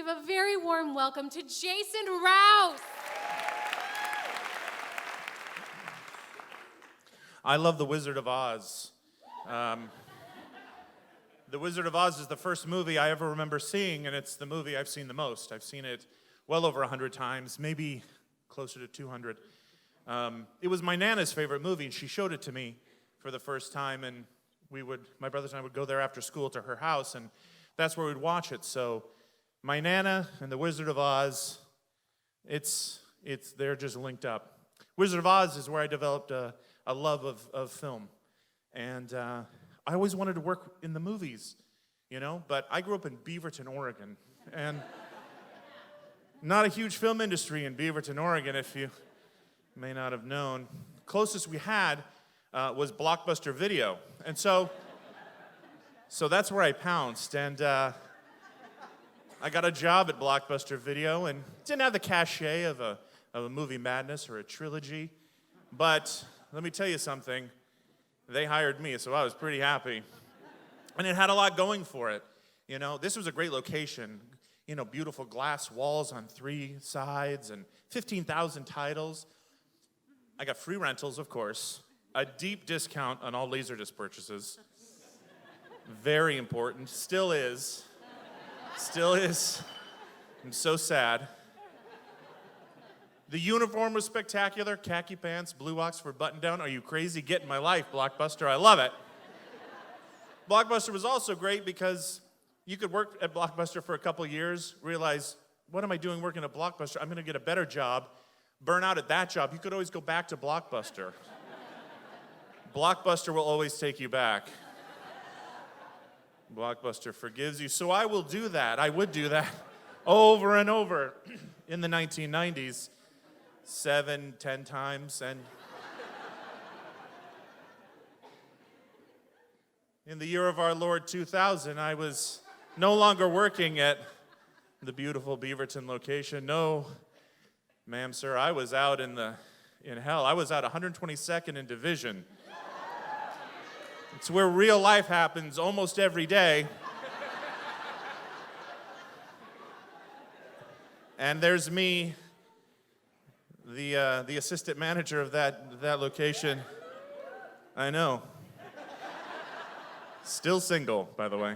give a very warm welcome to Jason Rouse. I love The Wizard of Oz. The Wizard of Oz is the first movie I ever remember seeing, and it's the movie I've seen the most. I've seen it well over 100 times, maybe closer to 200. It was my Nana's favorite movie, and she showed it to me for the first time, and my brothers and I would go there after school to her house, and that's where we'd watch it. So my Nana and The Wizard of Oz, they're just linked up. Wizard of Oz is where I developed a love of film, and I always wanted to work in the movies, but I grew up in Beaverton, Oregon, and not a huge film industry in Beaverton, Oregon, if you may not have known. Closest we had was Blockbuster Video, and so that's where I pounced, and I got a job at Blockbuster Video, and didn't have the cachet of a movie madness or a trilogy, but let me tell you something. They hired me, so I was pretty happy. And it had a lot going for it. This was a great location. Beautiful glass walls on 3 sides and 15,000 titles. I got free rentals, of course. A deep discount on all Laserdisc purchases. Very important. Still is. Still is. I'm so sad. The uniform was spectacular. Khaki pants, blue Oxford button-down. Are you crazy? Get in my life, Blockbuster. I love it. Blockbuster was also great because you could work at Blockbuster for a couple years, realize, what am I doing working at Blockbuster? I'm going to get a better job, burn out at that job. You could always go back to Blockbuster. Blockbuster will always take you back. Blockbuster forgives you. So I will do that. I would do that over and over in the 1990s. 7, 10 times, and in the year of our Lord 2000, I was no longer working at the beautiful Beaverton location. No, ma'am, sir, I was out in hell. I was out 122nd in Division. It's where real life happens almost every day. And there's me, the assistant manager of that location. I know. Still single, by the way.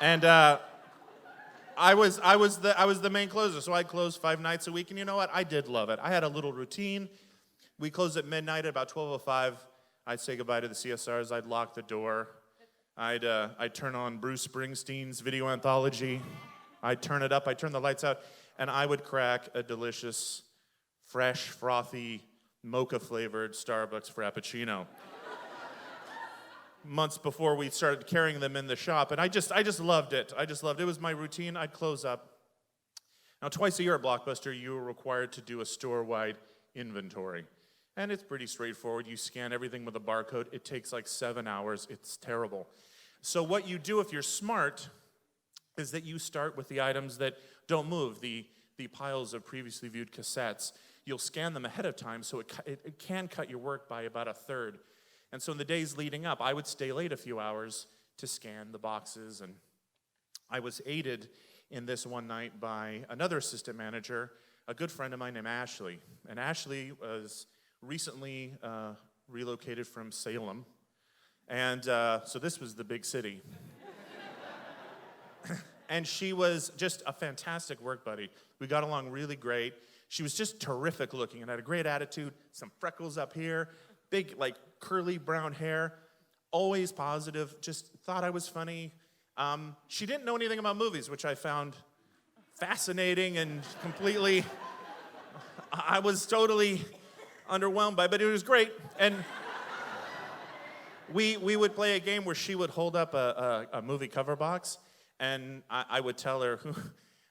And I was the main closer, so I'd close 5 nights a week, and you know what? I did love it. I had a little routine. We closed at midnight. At about 12:05, I'd say goodbye to the CSRs. I'd lock the door. I'd turn on Bruce Springsteen's video anthology. I'd turn it up. I'd turn the lights out, and I would crack a delicious, fresh, frothy, mocha-flavored Starbucks Frappuccino. Months before we started carrying them in the shop, and I just loved it. It was my routine. I'd close up. Now, twice a year at Blockbuster, you were required to do a store-wide inventory, and it's pretty straightforward. You scan everything with a barcode. It takes like 7 hours. It's terrible. So what you do if you're smart is that you start with the items that don't move, the piles of previously viewed cassettes. You'll scan them ahead of time, so it can cut your work by about a third. And so in the days leading up, I would stay late a few hours to scan the boxes, and I was aided in this one night by another assistant manager, a good friend of mine named Ashley. And Ashley was recently relocated from Salem, and so this was the big city. And she was just a fantastic work buddy. We got along really great. She was just terrific looking and had a great attitude, some freckles up here, big, like, curly brown hair, always positive, just thought I was funny. She didn't know anything about movies, which I found fascinating and completely, I was totally underwhelmed by, but it was great. And we would play a game where she would hold up a movie cover box, and I would tell her who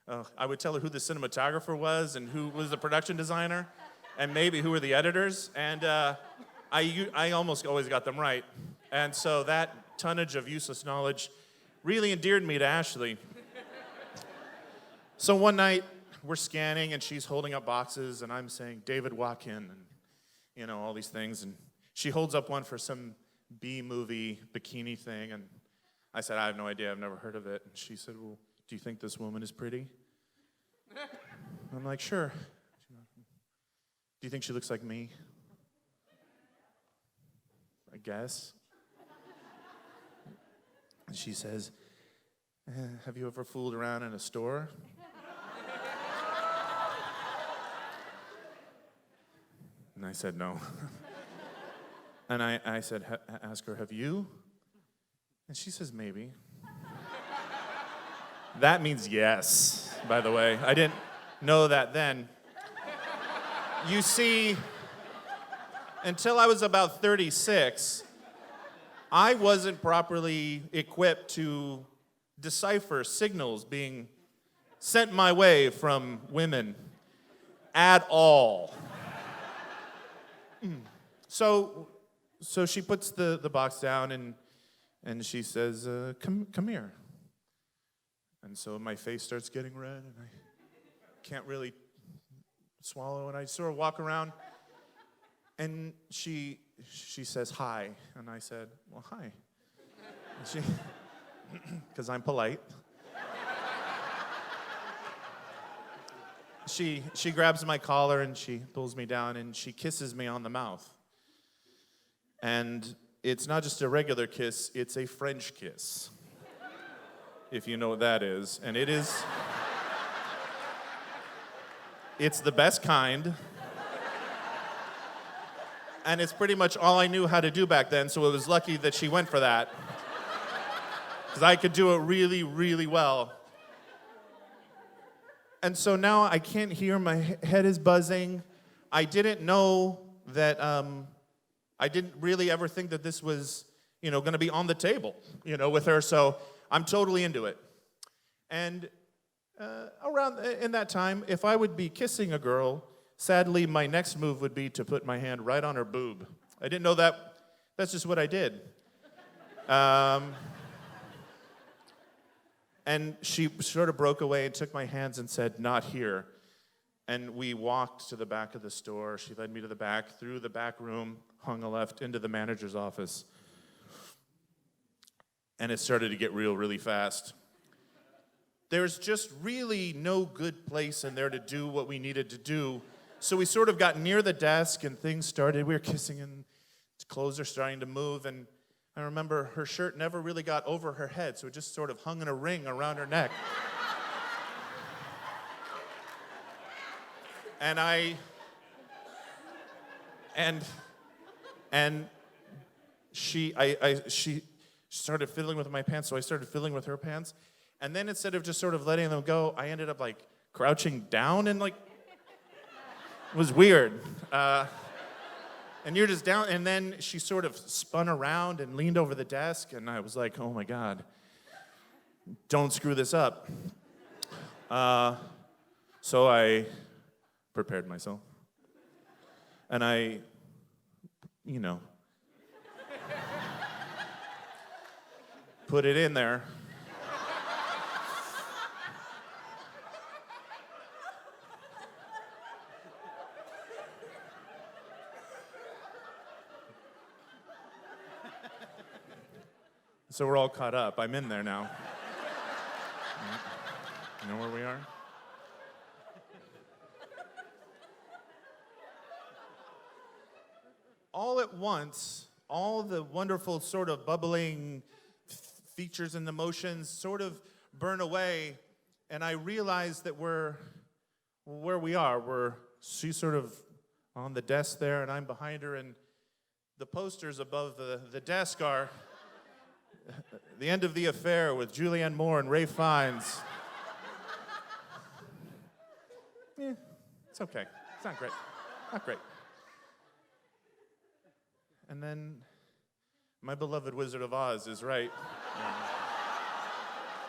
the cinematographer was and who was the production designer, and maybe who were the editors. And I almost always got them right. And so that tonnage of useless knowledge really endeared me to Ashley. So one night, we're scanning, and she's holding up boxes, and I'm saying, David Watkin, and, all these things. And she holds up one for some B-movie bikini thing, and I said, I have no idea. I've never heard of it. And she said, well, do you think this woman is pretty? I'm like, sure. Do you think she looks like me? I guess. And she says, have you ever fooled around in a store? And I said, no. And I said, ask her, have you? And she says, maybe. That means yes, by the way. I didn't know that then. You see, until I was about 36, I wasn't properly equipped to decipher signals being sent my way from women at all. So she puts the box down and she says, come here. And so my face starts getting red and I can't really swallow, and I sort of walk around and she says hi, and I said, well, hi. And she, because I'm polite. She grabs my collar and she pulls me down and she kisses me on the mouth. And it's not just a regular kiss, it's a French kiss, if you know what that is. And it's the best kind. And it's pretty much all I knew how to do back then, so it was lucky that she went for that. Because I could do it really, really well. And so now I can't hear, my head is buzzing. I didn't know that, I didn't really ever think that this was, gonna be on the table, with her, so I'm totally into it. And around in that time, if I would be kissing a girl, sadly, my next move would be to put my hand right on her boob. I didn't know that. That's just what I did. And she sort of broke away and took my hands and said, not here. And we walked to the back of the store. She led me to the back, through the back room, hung a left, into the manager's office. And it started to get real, really fast. There's just really no good place in there to do what we needed to do. So we sort of got near the desk and things started. We were kissing and clothes are starting to move. And I remember her shirt never really got over her head, so it just sort of hung in a ring around her neck. And she started fiddling with my pants, so I started fiddling with her pants. And then instead of just sort of letting them go, I ended up like crouching down and like, it was weird. And you're just down, and then she sort of spun around and leaned over the desk, and I was like, oh my God, don't screw this up. So I prepared myself. And I, put it in there. So we're all caught up. I'm in there now. You know where we are? All at once, all the wonderful sort of bubbling features and emotions sort of burn away, and I realize that we're where we are. She's sort of on the desk there, and I'm behind her, and the posters above the desk are The End of the Affair with Julianne Moore and Ralph Fiennes. It's okay. It's not great. Not great. And then my beloved Wizard of Oz is right.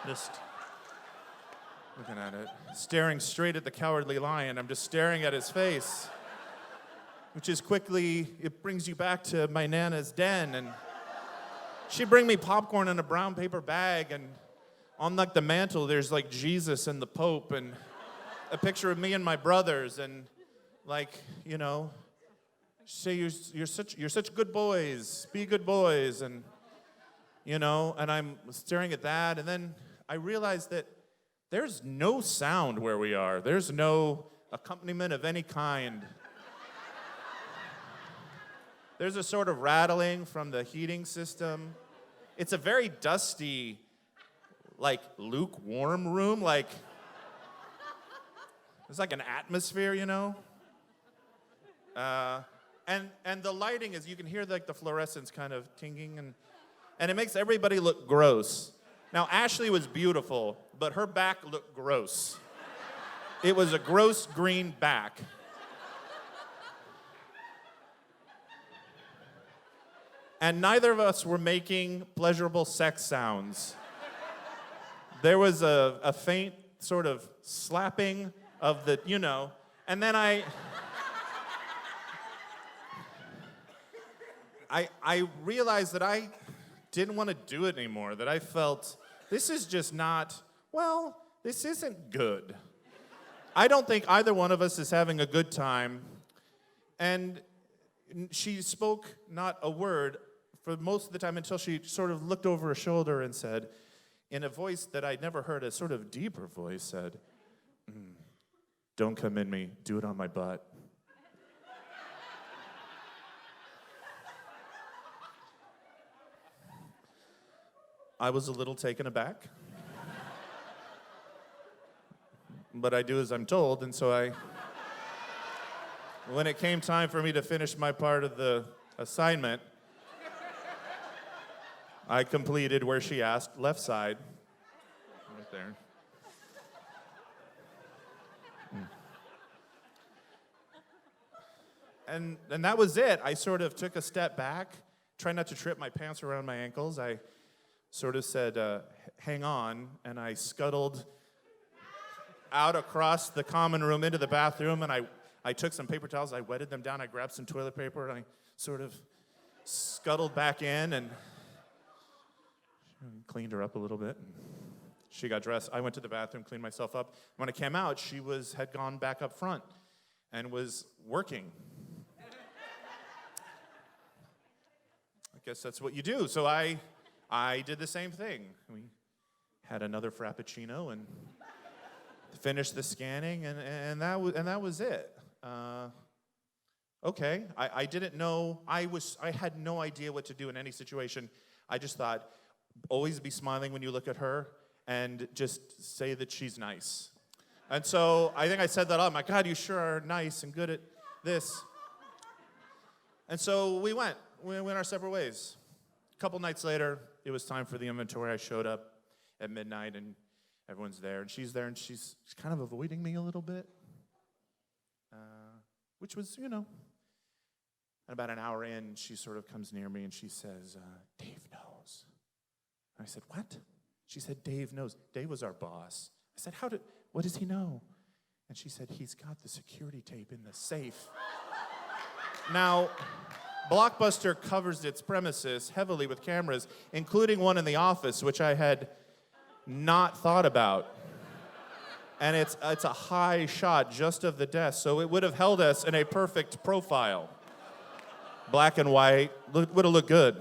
Just looking at it. Staring straight at the Cowardly Lion. I'm just staring at his face. Which is quickly, it brings you back to my Nana's den, and she'd bring me popcorn in a brown paper bag, and on like the mantle there's like Jesus and the Pope and a picture of me and my brothers, and like, say you're such good boys, be good boys, and and I'm staring at that, and then I realized that there's no sound where we are. There's no accompaniment of any kind. There's a sort of rattling from the heating system. It's a very dusty, like lukewarm room. Like, there's like an atmosphere, you know? And the lighting is, you can hear like the fluorescence kind of tinging, and it makes everybody look gross. Now, Ashley was beautiful, but her back looked gross. It was a gross green back. And neither of us were making pleasurable sex sounds. There was a faint sort of slapping of the, you know, and then I realized that I didn't want to do it anymore, that I felt, this is just not, well, this isn't good. I don't think either one of us is having a good time. And she spoke not a word for most of the time until she sort of looked over her shoulder and said, in a voice that I'd never heard, a sort of deeper voice, said, "Don't come in me, do it on my butt." I was a little taken aback. But I do as I'm told, and so when it came time for me to finish my part of the assignment, I completed where she asked, left side, right there. And that was it. I sort of took a step back, tried not to trip my pants around my ankles. I sort of said, hang on, and I scuttled out across the common room into the bathroom, and I took some paper towels, I wetted them down, I grabbed some toilet paper, and I sort of scuttled back in and cleaned her up a little bit. She got dressed. I went to the bathroom, cleaned myself up. When I came out, she had gone back up front and was working. I guess that's what you do. So I did the same thing. We had another Frappuccino and finished the scanning, and that was it. Okay, I didn't know. I had no idea what to do in any situation. I just thought, always be smiling when you look at her, and just say that she's nice. And so I think I said that, oh my God, you sure are nice and good at this. And so we went our separate ways. A couple nights later, it was time for the inventory. I showed up at midnight, and everyone's there, and she's there, and she's kind of avoiding me a little bit, which was, you know. And about an hour in, she sort of comes near me, and she says, Dave knows. And I said, what? She said, Dave knows. Dave was our boss. I said, what does he know? And she said, he's got the security tape in the safe. Now, Blockbuster covers its premises heavily with cameras, including one in the office, which I had not thought about. And it's a high shot just of the desk, so it would have held us in a perfect profile. Black and white, would have looked good.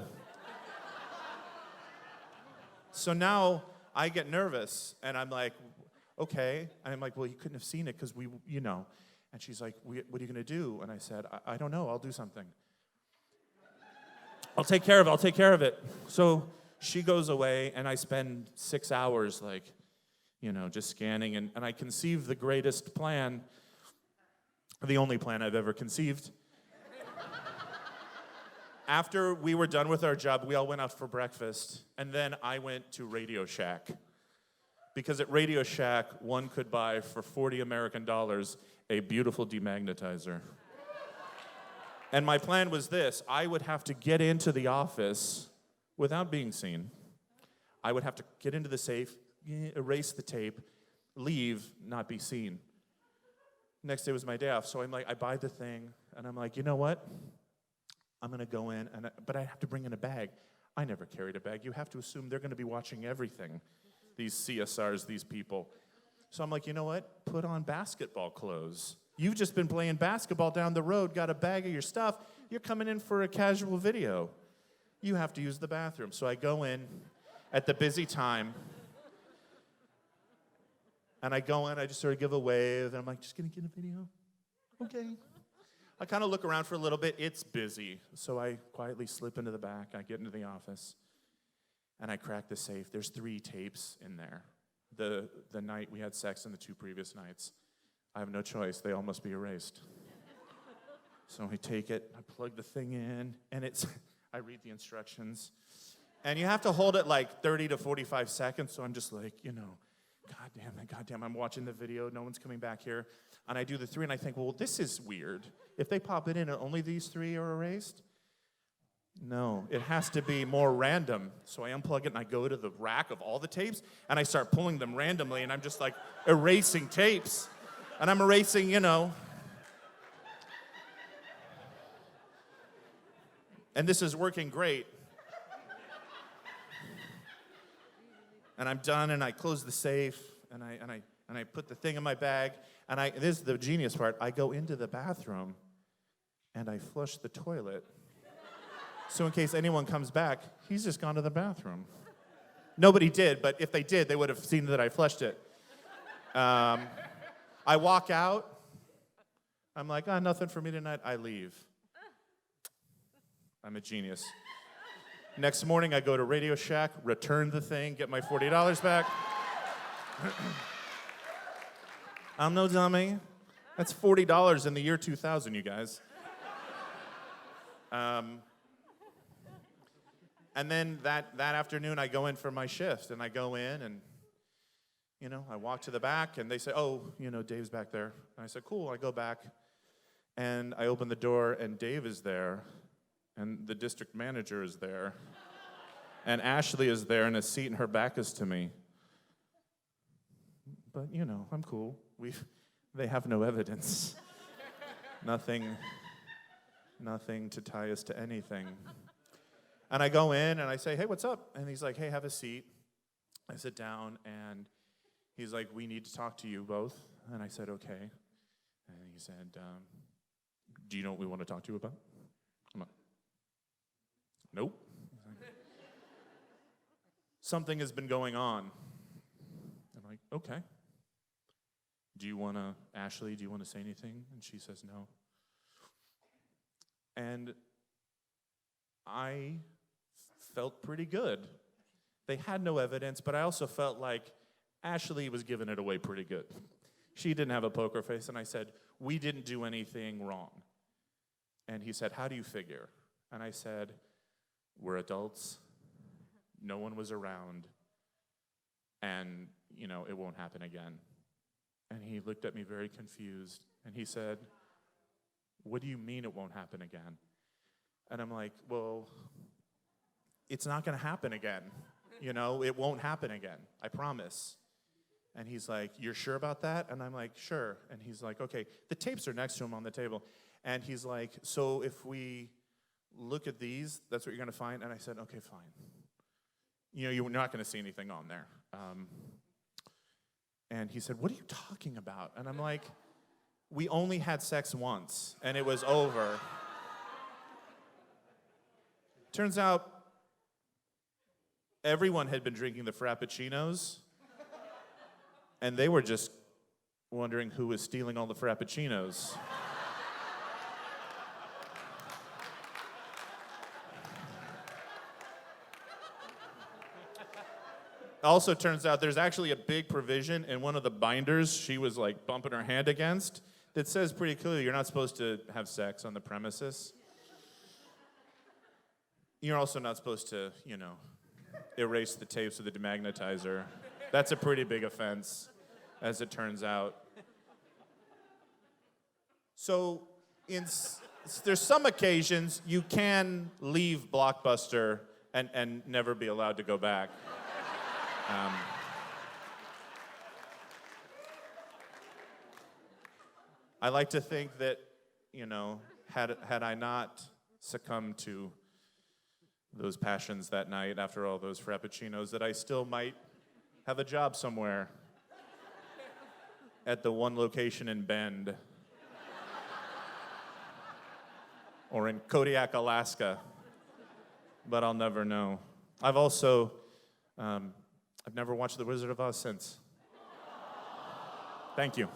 So now I get nervous, and I'm like, okay. And I'm like, well, you couldn't have seen it because we, you know. And she's like, what are you going to do? And I said, I don't know. I'll do something. I'll take care of it. So she goes away, and I spend 6 hours, like, you know, just scanning. And I conceive the greatest plan, the only plan I've ever conceived. After we were done with our job, we all went out for breakfast, and then I went to Radio Shack. Because at Radio Shack, one could buy for $40 American a beautiful demagnetizer. And my plan was this: I would have to get into the office without being seen. I would have to get into the safe, erase the tape, leave, not be seen. Next day was my day off, so I'm like, I buy the thing, and I'm like, you know what? I'm going to go in, but I have to bring in a bag. I never carried a bag. You have to assume they're going to be watching everything, these CSRs, these people. So I'm like, you know what? Put on basketball clothes. You've just been playing basketball down the road, got a bag of your stuff. You're coming in for a casual video. You have to use the bathroom. So I go in at the busy time. And I go in, I just sort of give a wave, and I'm like, just gonna get a video? Okay. I kind of look around for a little bit. It's busy. So I quietly slip into the back. I get into the office, and I crack the safe. There's 3 tapes in there. The night we had sex and the 2 previous nights. I have no choice. They all must be erased. So I take it, I plug the thing in, and I read the instructions. And you have to hold it like 30 to 45 seconds, so I'm just like, God damn, I'm watching the video, no one's coming back here. And I do the 3, and I think, well, this is weird. If they pop it in and only these 3 are erased? No, it has to be more random. So I unplug it, and I go to the rack of all the tapes, and I start pulling them randomly, and I'm just like erasing tapes. And I'm erasing, And this is working great. And I'm done, and I close the safe, and I put the thing in my bag, and this is the genius part. I go into the bathroom, and I flush the toilet. So in case anyone comes back, he's just gone to the bathroom. Nobody did, but if they did, they would have seen that I flushed it. I walk out. I'm like, nothing for me tonight. I leave. I'm a genius. Next morning, I go to Radio Shack, return the thing, get my $40 back. I'm no dummy. That's $40 in the year 2000, you guys. And then that afternoon, I go in for my shift, and I go in, and, I walk to the back, and they say, Dave's back there. And I said, cool. I go back, and I open the door, and Dave is there. And the district manager is there. And Ashley is there in a seat, and her back is to me. But, I'm cool. They have no evidence. Nothing to tie us to anything. And I go in, and I say, hey, what's up? And he's like, hey, have a seat. I sit down, and he's like, we need to talk to you both. And I said, okay. And he said, do you know what we want to talk to you about? I'm like, nope. Something has been going on. I'm like, okay. Ashley, do you want to say anything? And she says no. And I felt pretty good. They had no evidence, but I also felt like Ashley was giving it away pretty good. She didn't have a poker face, and I said, we didn't do anything wrong. And he said, how do you figure? And I said, we're adults. No one was around. And, it won't happen again. And he looked at me very confused, and he said, what do you mean it won't happen again? And I'm like, well, it's not going to happen again. It won't happen again. I promise. And he's like, you're sure about that? And I'm like, sure. And he's like, okay. The tapes are next to him on the table. And he's like, so if we look at these, that's what you're going to find? And I said, okay, fine. You're not going to see anything on there. And he said, what are you talking about? And I'm like, we only had sex once, and it was over. Turns out, everyone had been drinking the Frappuccinos, and they were just wondering who was stealing all the Frappuccinos. Also turns out there's actually a big provision in one of the binders she was like bumping her hand against that says pretty clearly you're not supposed to have sex on the premises. You're also not supposed to, erase the tapes with a demagnetizer. That's a pretty big offense, as it turns out. So there's some occasions you can leave Blockbuster and never be allowed to go back. I like to think that, had I not succumbed to those passions that night after all those Frappuccinos, that I still might have a job somewhere at the one location in Bend or in Kodiak, Alaska, but I'll never know. I've also, I've never watched The Wizard of Oz since. Thank you.